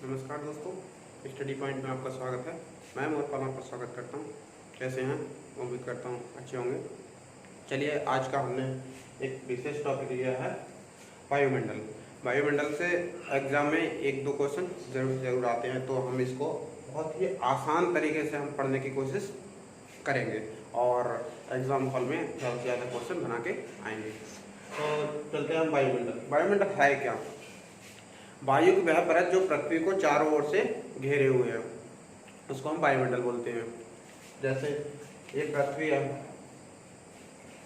नमस्कार दोस्तों, study point में आपका स्वागत है। मैं मोहन आपका स्वागत करता हूँ। कैसे हैं? उम्मीद करता हूँ अच्छे होंगे। चलिए, आज का हमने एक विशेष टॉपिक लिया है वायुमंडल। वायुमंडल से एग्जाम में एक दो क्वेश्चन ज़रूर आते हैं, तो हम इसको बहुत ही आसान तरीके से हम पढ़ने की कोशिश करेंगे और एग्ज़ाम हॉल में ज़्यादा से ज़्यादा क्वेश्चन बना के आएंगे। तो चलते हैं हम वायुमंडल। वायुमंडल है क्या? वायु की वह परत जो पृथ्वी को चारों ओर से घेरे हुए है, उसको हम वायुमंडल बोलते हैं। जैसे ये पृथ्वी है,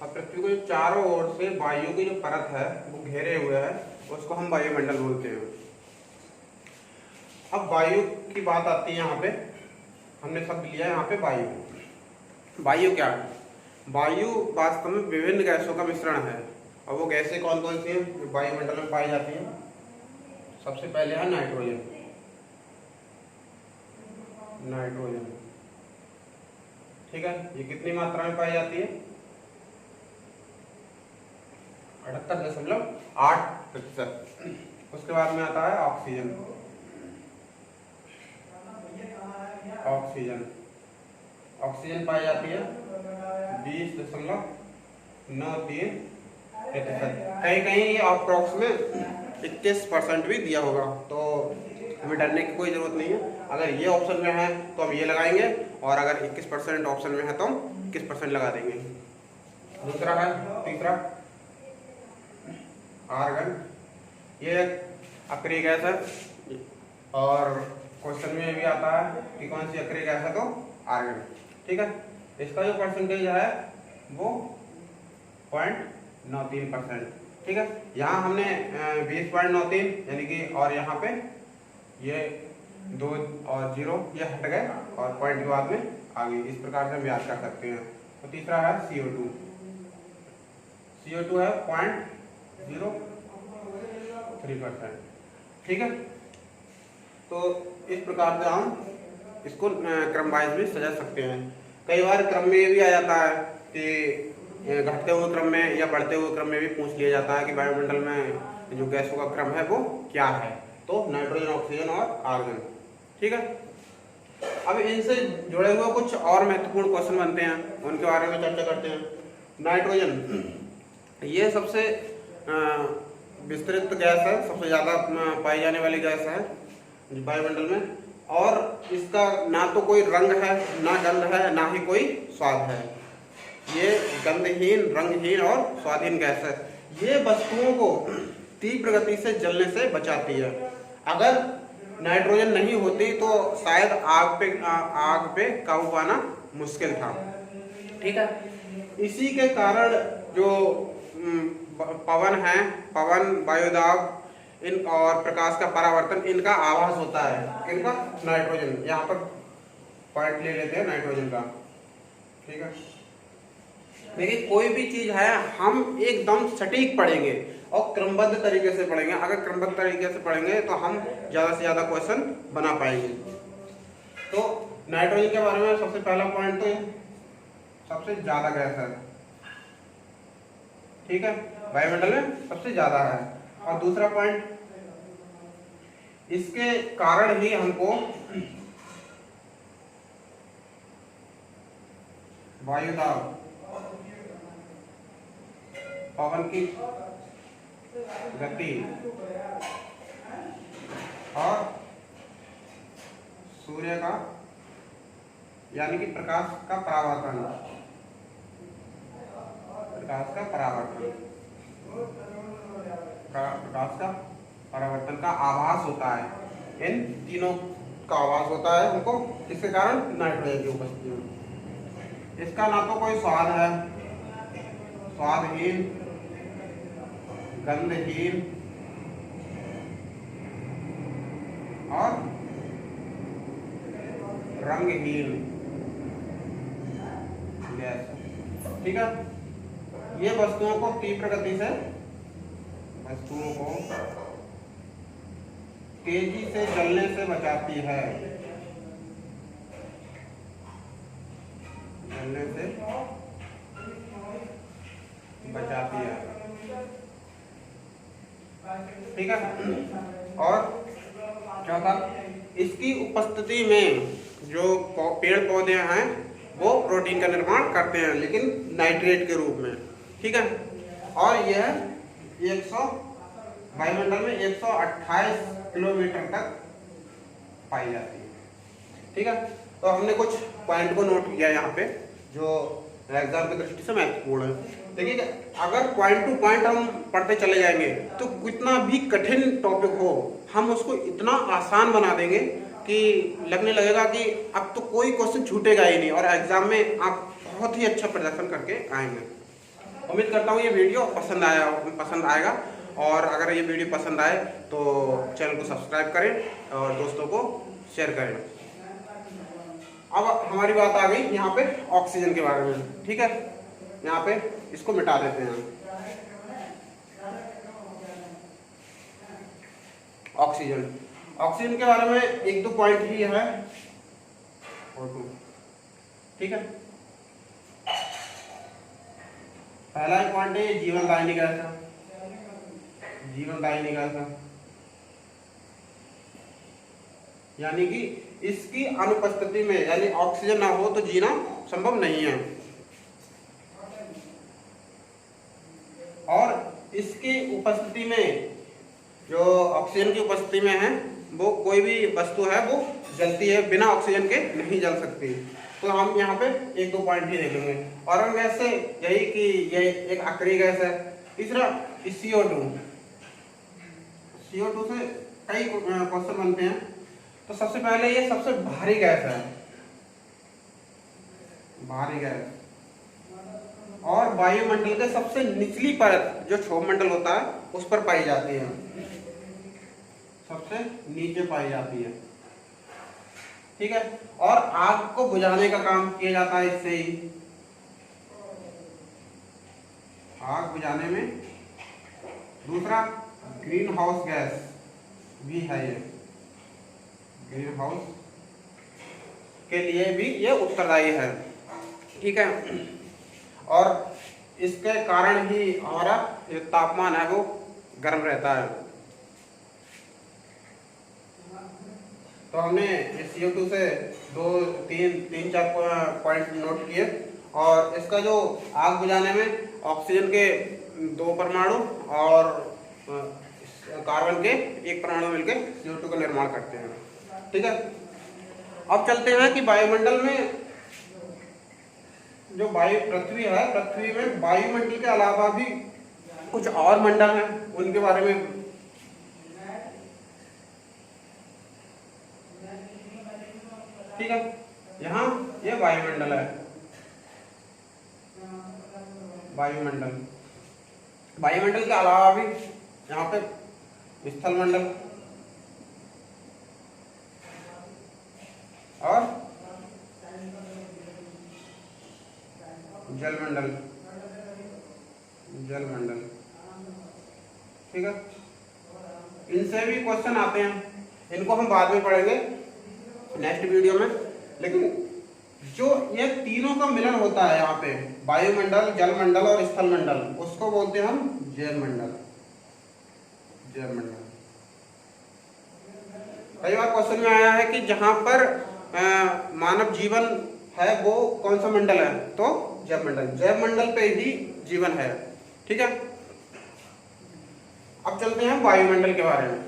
अब पृथ्वी को चारों ओर से वायु की जो परत है वो घेरे हुए है, उसको हम वायुमंडल बोलते हैं। अब वायु की बात आती है, यहाँ पे हमने सब लिया है। यहाँ पे वायु क्या है? वायु वास्तव में विभिन्न गैसों का मिश्रण है। और वो गैसें कौन कौन सी हैं जो वायुमंडल में पाई जाती हैं? सबसे पहले है नाइट्रोजन। ठीक है, ये कितनी मात्रा में पाई जाती है? 78.8%। उसके बाद में आता है ऑक्सीजन। ऑक्सीजन पाई जाती है 20.93%। कहीं कहीं ये अप्रॉक्स में 21% भी दिया होगा, तो हमें डरने की कोई ज़रूरत नहीं है। अगर ये ऑप्शन में है तो हम ये लगाएंगे, और अगर 21% ऑप्शन में है तो हम 21% लगा देंगे। तीसरा आर्गन। ये अक्रिय गैस है, और क्वेश्चन में भी आता है कि कौन सी अक्रिय गैस है, तो आर्गन। ठीक है, इसका जो परसेंटेज है वो 0.93%। ठीक है, यहाँ हमने 20.93 यानी कि, और यहाँ पे ये 2 और 0 ये हट गए और पॉइंट के बाद में आ गई। इस प्रकार से हम याद कर सकते हैं। तो तीसरा है CO2 है 0.03%। ठीक है, तो इस प्रकार से हम इसको क्रम वाइज भी सजा सकते हैं। कई बार क्रम में भी आ जाता है कि घटते हुए क्रम में या बढ़ते हुए क्रम में भी पूछ लिया जाता है कि वायुमंडल में जो गैसों का क्रम है वो क्या है, तो नाइट्रोजन, ऑक्सीजन और आर्गन। ठीक है, अब इनसे जुड़े हुए कुछ और महत्वपूर्ण क्वेश्चन बनते हैं, उनके बारे में चर्चा करते हैं। नाइट्रोजन ये सबसे विस्तृत गैस है, सबसे ज़्यादा पाई जाने वाली गैस है वायुमंडल में, और इसका ना तो कोई रंग है, ना गंध है, ना ही कोई स्वाद है। ये गंधहीन, रंगहीन और स्वादहीन गैस है। ये वस्तुओं को तीव्र गति से जलने से बचाती है। अगर नाइट्रोजन नहीं होती तो शायद आग पे काबू पाना मुश्किल था। ठीक है, इसी के कारण जो पवन है, वायुदाब, इन और प्रकाश का परावर्तन, इनका आभास होता है। इनका नाइट्रोजन, यहाँ पर पॉइंट ले लेते हैं नाइट्रोजन का। ठीक है, देखिए कोई भी चीज है हम एकदम सटीक पढ़ेंगे और क्रमबद्ध तरीके से पढ़ेंगे। अगर क्रमबद्ध तरीके से पढ़ेंगे तो हम ज्यादा से ज्यादा क्वेश्चन बना पाएंगे। तो नाइट्रोजन के बारे में सबसे पहला पॉइंट तो सबसे ज्यादा गैस है। ठीक है, वायुमंडल में सबसे ज्यादा है। और दूसरा पॉइंट, इसके कारण ही हमको वायुदाब, पवन की गति और सूर्य का यानी कि प्रकाश का परावर्तन का आभास होता है। इन तीनों का आभास होता है हमको, इसके कारण नाइट्रोजन की उपस्थिति में। इसका ना तो कोई स्वाद है, स्वादहीन, गंधहीन और रंगहीन गैस। ठीक है, ये वस्तुओं को तीव्र गति से, तेजी से जलने से बचाती है। ठीक है, और चौथा, इसकी उपस्थिति में जो पेड़ पौधे हैं वो प्रोटीन का निर्माण करते हैं, लेकिन नाइट्रेट के रूप में। ठीक है, और यह 100 वायुमंडल में 128 किलोमीटर तक पाई जाती है। ठीक है, तो हमने कुछ पॉइंट को नोट किया यहाँ पे जो एग्जाम की दृष्टि से महत्वपूर्ण है। देखिए, अगर पॉइंट टू पॉइंट हम पढ़ते चले जाएंगे तो कितना भी कठिन टॉपिक हो हम उसको इतना आसान बना देंगे कि लगने लगेगा कि अब तो कोई क्वेश्चन छूटेगा ही नहीं और एग्जाम में आप बहुत ही अच्छा प्रदर्शन करके आएंगे। उम्मीद करता हूँ ये वीडियो पसंद आएगा, और अगर ये वीडियो पसंद आए तो चैनल को सब्सक्राइब करें और दोस्तों को शेयर करें। अब हमारी बात आ गई यहाँ पे ऑक्सीजन के बारे में। ठीक है, यहाँ पे इसको मिटा देते हैं। ऑक्सीजन के बारे में एक दो पॉइंट ही है। ठीक है, पहला ही पॉइंट है जीवनदायिनी गैस है। जीवनदायिनी गैस है यानी कि इसकी अनुपस्थिति में, यानी ऑक्सीजन ना हो तो जीना संभव नहीं है। और इसकी उपस्थिति में, जो ऑक्सीजन की उपस्थिति में है, वो कोई भी वस्तु है वो जलती है, बिना ऑक्सीजन के नहीं जल सकती। तो हम यहाँ पे एक दो पॉइंट ही देखेंगे। ऑर्गन गैस से यही कि ये एक अक्रिय गैस है। तीसरा CO2 से कई क्वेश्चन बनते हैं। तो सबसे पहले ये सबसे भारी गैस है, भारी गैस, और वायुमंडल के सबसे निचली परत जो क्षोभमंडल होता है उस पर पाई जाती है, सबसे नीचे पाई जाती है। ठीक है, और आग को बुझाने का काम किया जाता है इससे ही। आग बुझाने में। दूसरा ग्रीन हाउस गैस भी है, ये ग्रीन हाउस के लिए भी ये उत्तरदायी है। ठीक है, और इसके कारण ही हमारा जो तापमान है वो गर्म रहता है। तो हमने CO2 से तीन चार पॉइंट नोट किए, और इसका जो आग बुझाने में ऑक्सीजन के 2 परमाणु और कार्बन के 1 परमाणु मिलकर CO2 का निर्माण करते हैं। ठीक है, अब चलते हैं कि वायुमंडल में जो पृथ्वी है, पृथ्वी में वायुमंडल के अलावा भी कुछ और मंडल हैं, उनके बारे में। ठीक है, यहाँ ये वायुमंडल है। वायुमंडल के अलावा भी यहाँ पे स्थलमंडल और जलमंडल। ठीक है, इनसे भी क्वेश्चन आते हैं, इनको हम बाद में पढ़ेंगे नेक्स्ट वीडियो में। लेकिन जो ये तीनों का मिलन होता है यहाँ पे, वायुमंडल, जलमंडल और स्थलमंडल, उसको बोलते हैं हम जैवमंडल। कई बार क्वेश्चन में आया है कि जहां पर मानव जीवन है वो कौन सा मंडल है, तो जैवमंडल पे ही जीवन है। ठीक है, अब चलते हैं वायुमंडल के बारे में।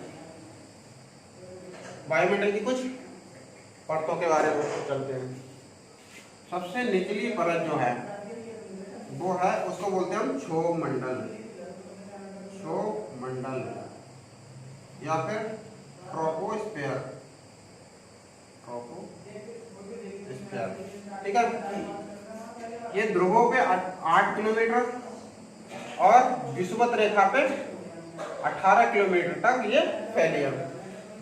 वायुमंडल की कुछ परतों के बारे में चलते हैं। सबसे निचली परत जो है वो है, उसको बोलते हैं हम क्षोभमंडल या फिर ट्रोपोस्फेयर। ठीक है, ये ध्रुवों पे 8 किलोमीटर और विषुवत रेखा पे 18 किलोमीटर तक ये फैली है।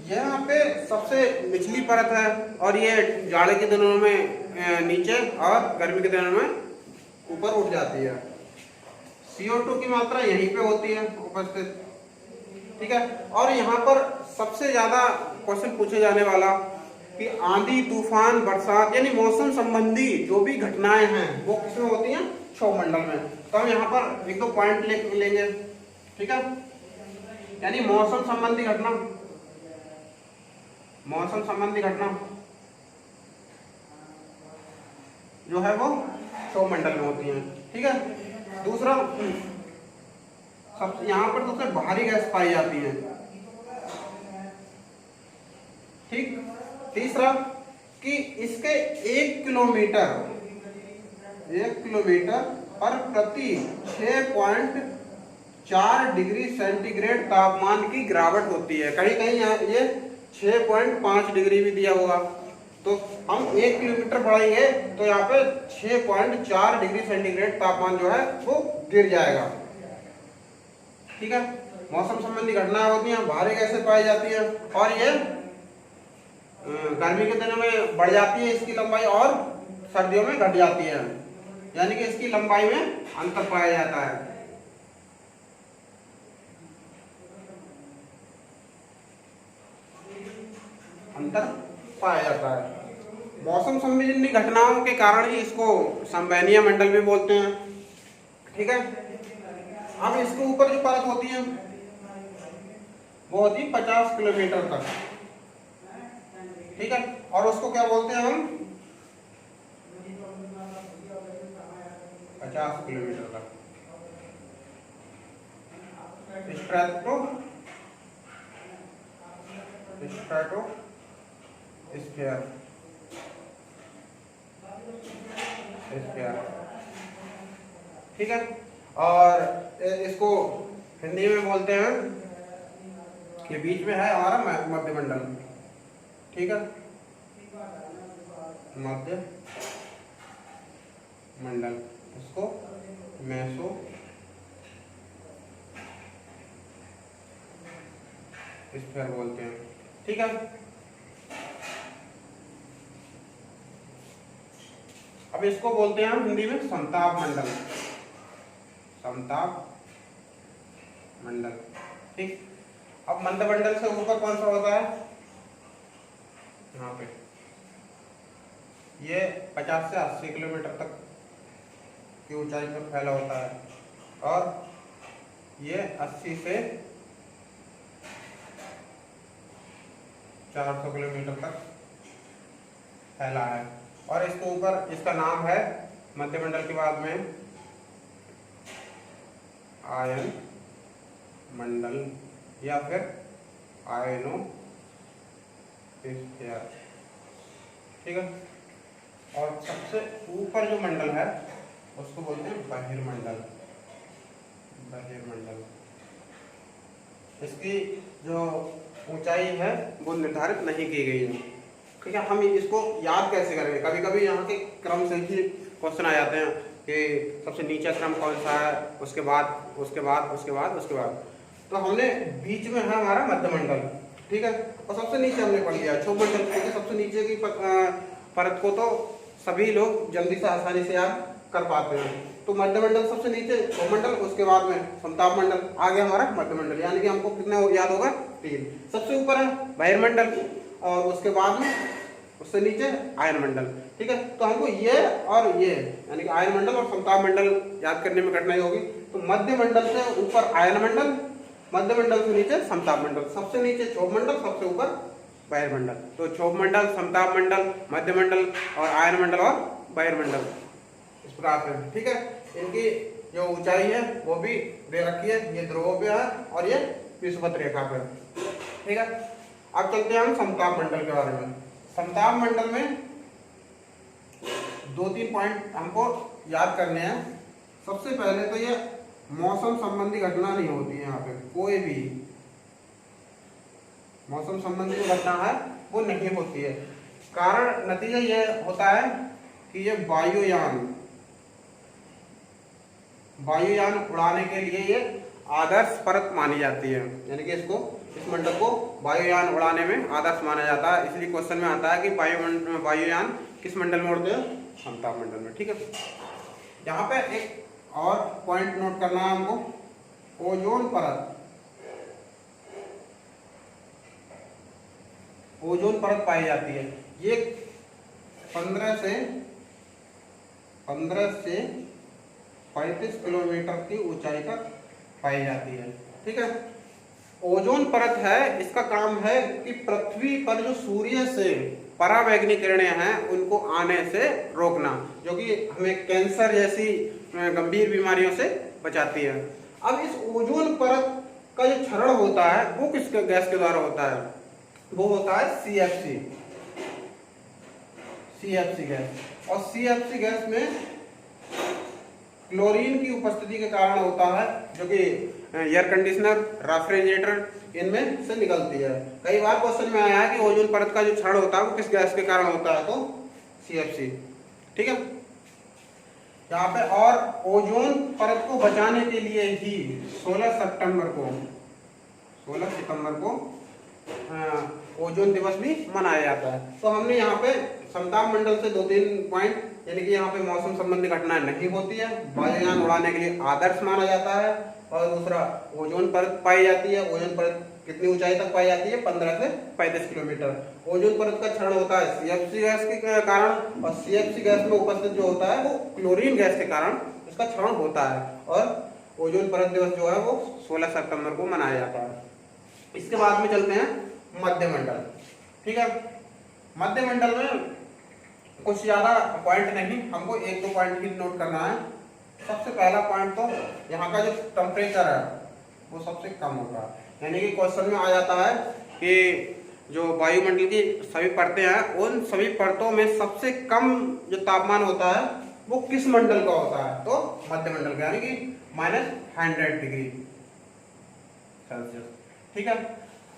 यहाँ पे सबसे निचली परत है, और ये जाड़े के दिनों में नीचे और गर्मी के दिनों में ऊपर उठ जाती है। CO2 की मात्रा यहीं पे होती है उपस्थित। ठीक है, और यहाँ पर सबसे ज्यादा क्वेश्चन पूछे जाने वाला कि आंधी, तूफान, बरसात यानी मौसम संबंधी जो भी घटनाएं हैं वो किसमें होती हैं, क्षोभमंडल में। तो हम यहाँ पर एक दो पॉइंट लेंगे। ठीक है, यानी मौसम संबंधी घटना मौसम संबंधी घटना जो है वो क्षोभ मंडल में होती है। ठीक है। दूसरा, सब यहाँ पर सबसे भारी गैस पाई जाती है। ठीक। तीसरा कि इसके 1 किलोमीटर पर प्रति 6.4 डिग्री सेंटीग्रेड तापमान की गिरावट होती है। कहीं कहीं यहाँ ये 6.5 डिग्री भी दिया होगा, तो हम 1 किलोमीटर बढ़ाएंगे तो यहाँ पे 6.4 डिग्री सेंटीग्रेड तापमान जो है वो गिर जाएगा। ठीक है। मौसम संबंधी घटनाएं होती हैं, भारी गैसें पाई जाती हैं, और ये गर्मी के दिनों में बढ़ जाती है इसकी लंबाई, और सर्दियों में घट जाती है, यानी कि इसकी लंबाई में अंतर पाया जाता है। अंतर पाया जाता है। मौसम संबंधी घटनाओं के कारण ही इसको संवहनीय मंडल भी बोलते हैं। ठीक है। अब इसके ऊपर जो परत होती है वो होती है 50 किलोमीटर तक। ठीक है। और उसको क्या बोलते हैं हम? 50 किलोमीटर तक स्ट्रेटोस्फेयर। ठीक है। और इसको हिंदी में बोलते हैं कि बीच में है हमारा मध्यमंडल। ठीक है। मध्य मंडल, इसको मेसो स्फीयर बोलते हैं। ठीक है। अब इसको बोलते हैं हम हिंदी में समताप मंडल। समताप मंडल। ठीक। अब मंडल से ऊपर कौन सा होता है? यहाँ पे ये 50 से 80 किलोमीटर तक की ऊंचाई पर फैला होता है, और ये 80 से 400 किलोमीटर तक फैला है। और इसके ऊपर इसका नाम है मध्यमंडल के बाद में आयन मंडल या फिर आयनोस्फीयर। ठीक है। और सबसे ऊपर जो मंडल है उसको बोलते हैं बहिर्मंडल। बहिर्मंडल, इसकी जो ऊंचाई है वो निर्धारित नहीं की गई है। ठीक है। हम इसको याद कैसे करेंगे? कभी कभी यहाँ के क्रम से ही क्वेश्चन आ जाते हैं कि सबसे नीचा क्रम कौन सा है, उसके बाद उसके बाद उसके बाद उसके बाद। तो हमने बीच में है हमारा मध्यमंडल। ठीक है। और सबसे नीचे हमने पढ़ लिया क्षोभ मंडल, क्योंकि सबसे नीचे की परत को तो सभी लोग जल्दी से आसानी से याद कर पाते हैं। तो मध्यमंडल सबसे नीचे क्षोभ मंडल, उसके बाद में समताप मंडल, आगे हमारा मध्यमंडल, यानी कि हमको कितने याद होगा? 3। सबसे ऊपर है बहिर्मंडल, और उसके बाद में उससे नीचे आयन मंडल। ठीक है। तो हमको ये और ये यानी कि आयन मंडल और समताप मंडल याद करने में कठिनाई होगी। तो मध्य मंडल से ऊपर आयन मंडल, मध्य मंडल से नीचे समताप मंडल, सबसे नीचे क्षोभ मंडल, सबसे ऊपर बहिर्मंडल। तो क्षोभ मंडल, समताप मंडल, मध्य मंडल और आयन मंडल और बहिर्मंडल इस प्रकार से। ठीक है। इनकी जो ऊंचाई है वो भी दे रखी है, ये ध्रुवों पे है और ये विषुवत रेखा पे। ठीक है। अब चलते हैं हम समताप मंडल के बारे में। समताप मंडल में 2-3 पॉइंट हमको याद करने हैं। सबसे पहले तो ये मौसम संबंधी घटना नहीं होती है, यहाँ पे कोई भी मौसम संबंधी जो घटना है वो नहीं होती है। कारण नतीजा ये होता है कि ये वायुयान उड़ाने के लिए ये आदर्श परत मानी जाती है, यानी कि इस मंडल को वायुयान उड़ाने में आदर्श माना जाता है। इसलिए क्वेश्चन में आता है कि वायुयान किस मंडल में उड़ते हैं? समताप मंडल में। ठीक है। यहाँ पे एक और पॉइंट नोट करना है हमको, ओजोन परत पाई जाती है। ये 15 से 35 किलोमीटर की ऊंचाई पर पाई जाती है। ठीक है। ओजोन परत है, इसका काम है कि पृथ्वी पर जो सूर्य से परावैंगनी किरणें हैं उनको आने से रोकना, जो कि हमें कैंसर जैसी गंभीर बीमारियों से बचाती है। अब इस ओजोन परत का जो क्षरण होता है वो किस गैस के द्वारा होता है? वो होता है CFC, CFC गैस। और CFC गैस में क्लोरीन की उपस्थिति के कारण होता है, जो कि एयर कंडीशनर, रेफ्रिजरेटर इनमें से निकलती है। कई बार क्वेश्चन में आया है कि ओजोन परत का जो क्षरण होता है वो किस गैस के कारण होता है? तो CFC। ठीक है, यहाँ पे। और ओजोन परत को बचाने के लिए ही 16 सितंबर को ओजोन दिवस भी मनाया जाता है। तो हमने यहाँ पे समताप मंडल से 2-3 पॉइंट, यानी कि यहाँ पे मौसम संबंधी घटनाएं नहीं होती है, वायुयान उड़ाने के लिए आदर्श माना जाता है। और दूसरा, ओजोन परत पाई जाती है। ओजोन परत कितनी ऊंचाई तक पाई जाती है? 15 से 35 किलोमीटर। ओजोन परत का क्षरण होता है CFC गैस के कारण, और CFC गैस में उपस्थित जो होता है वो क्लोरीन गैस के कारण उसका क्षरण होता है। और ओजोन परत दिवस जो है वो 16 सितंबर को मनाया जाता है। इसके बाद में चलते हैं मध्यमंडल। ठीक है, मध्यमंडल में कुछ ज्यादा पॉइंट नहीं, हमको 1-2 पॉइंट ही नोट करना है। सबसे पहला पॉइंट, तो यहाँ का जो टेम्परेचर है वो सबसे कम होगा। यानी कि क्वेश्चन में आ जाता है कि जो वायुमंडल की सभी परतें हैं उन सभी परतों में सबसे कम जो तापमान होता है वो किस मंडल का होता है? तो मध्यमंडल का, यानी कि -100 डिग्री सेल्सियस। ठीक है,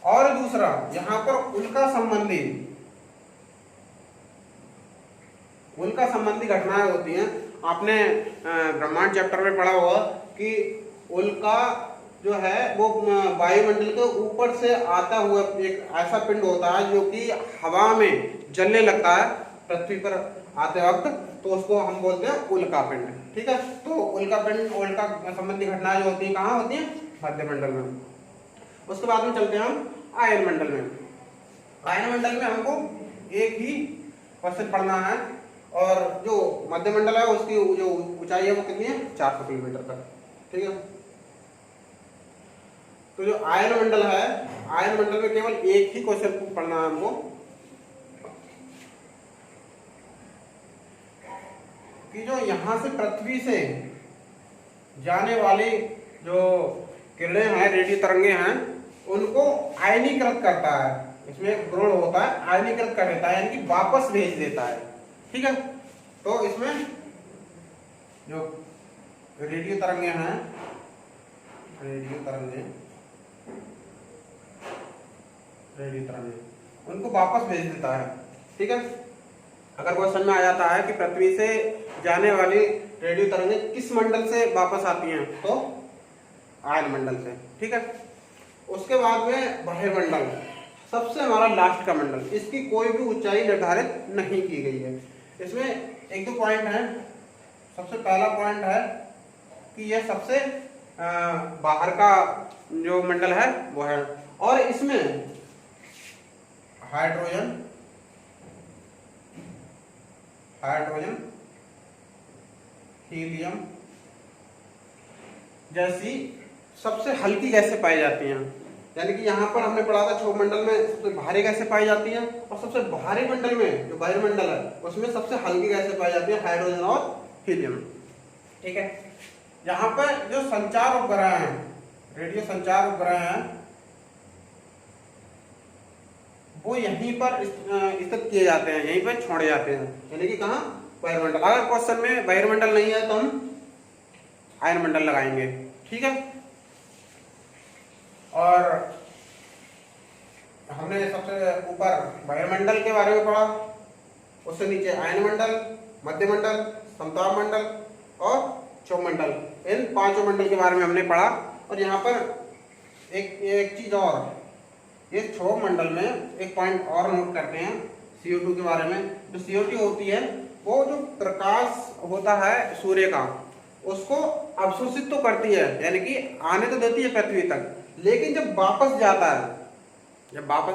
और दूसरा, यहाँ पर उल्का संबंधी घटनाएं होती हैं। आपने ब्रह्मांड चैप्टर में पढ़ा होगा कि उल्का जो है वो वायुमंडल के ऊपर से आता हुआ एक ऐसा पिंड होता है जो कि हवा में जलने लगता है पृथ्वी पर आते वक्त, तो उसको हम बोलते हैं उल्का पिंड। ठीक है, तो उल्का संबंधी घटनाएं जो होती है कहाँ होती है? मध्यमंडल में। उसके बाद में चलते हैं हम आयनमंडल में। आयनमंडल में हमको एक ही क्वेश्चन पढ़ना है, और जो मध्यमंडल है उसकी जो ऊंचाई है वो कितनी है? 400 किलोमीटर तक। ठीक है, तो जो आयनमंडल है, आयनमंडल में केवल एक ही क्वेश्चन पढ़ना है हमको, कि जो यहां से पृथ्वी से जाने वाली जो किरणें हैं, रेडियो तरंगे हैं, उनको आयनीकृत करता है। इसमें गुण होता है, आयनीकृत कर देता है, यानी कि वापस भेज देता है। ठीक है, तो इसमें जो रेडियो तरंगे हैं, रेडियो तरंगे उनको वापस भेज देता है। ठीक है, अगर क्वेश्चन में आ जाता है कि पृथ्वी से जाने वाली रेडियो तरंगे किस मंडल से वापस आती हैं? तो आयनमंडल से। ठीक है, उसके बाद में बहिर्मंडल, सबसे हमारा लास्ट का मंडल। इसकी कोई भी ऊंचाई निर्धारित नहीं की गई है। इसमें 1-2 पॉइंट हैं। सबसे पहला पॉइंट है कि यह सबसे बाहर का जो मंडल है वो है, और इसमें हाइड्रोजन हीलियम जैसी सबसे हल्की गैसें पाई जाती हैं। यानी कि यहाँ पर हमने पढ़ा था क्षोभ मंडल में सबसे भारी गैसें पाई जाती हैं, और सबसे भारी मंडल में जो वायुमंडल है उसमें सबसे हल्की गैसें पाई जाती हैं, हाइड्रोजन और हीलियम। ठीक है, यहाँ पर जो संचार उपग्रह हैं, रेडियो संचार उपग्रह हैं, वो यहीं पर स्थित किए जाते हैं, यहीं पर छोड़े जाते हैं। यानी कि कहाँ? वायुमंडल। अगर क्वेश्चन में वायुमंडल नहीं है तो हम आयनमंडल लगाएंगे। ठीक है, और हमने सबसे ऊपर वायुमंडल के बारे में पढ़ा, उससे नीचे आयनमंडल, मध्यमंडल, समताप मंडल और क्षोभमंडल, इन 5 मंडल के बारे में हमने पढ़ा। और यहाँ पर एक चीज और, ये क्षोभ मंडल में एक पॉइंट और नोट करते हैं CO2 के बारे में। जो CO2 होती है वो जो प्रकाश होता है सूर्य का उसको अवशोषित तो करती है, यानी कि आने तो देती है पृथ्वी तक, लेकिन जब वापस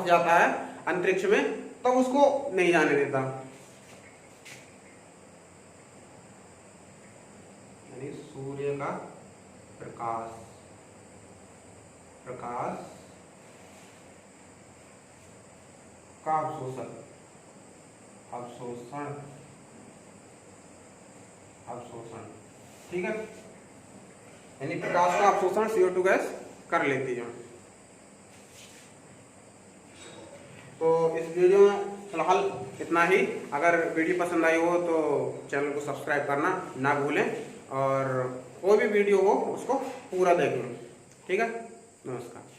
जाता है अंतरिक्ष में तब तो उसको नहीं जाने देता। यानी सूर्य का प्रकाश का अवशोषण, अवशोषण, अवशोषण, ठीक है। यानी प्रकाश का अवशोषण CO2 गैस कर लेती है। तो इस वीडियो में फिलहाल इतना ही। अगर वीडियो पसंद आई हो तो चैनल को सब्सक्राइब करना ना भूलें, और कोई भी वीडियो हो उसको पूरा देखें, ठीक है। नमस्कार।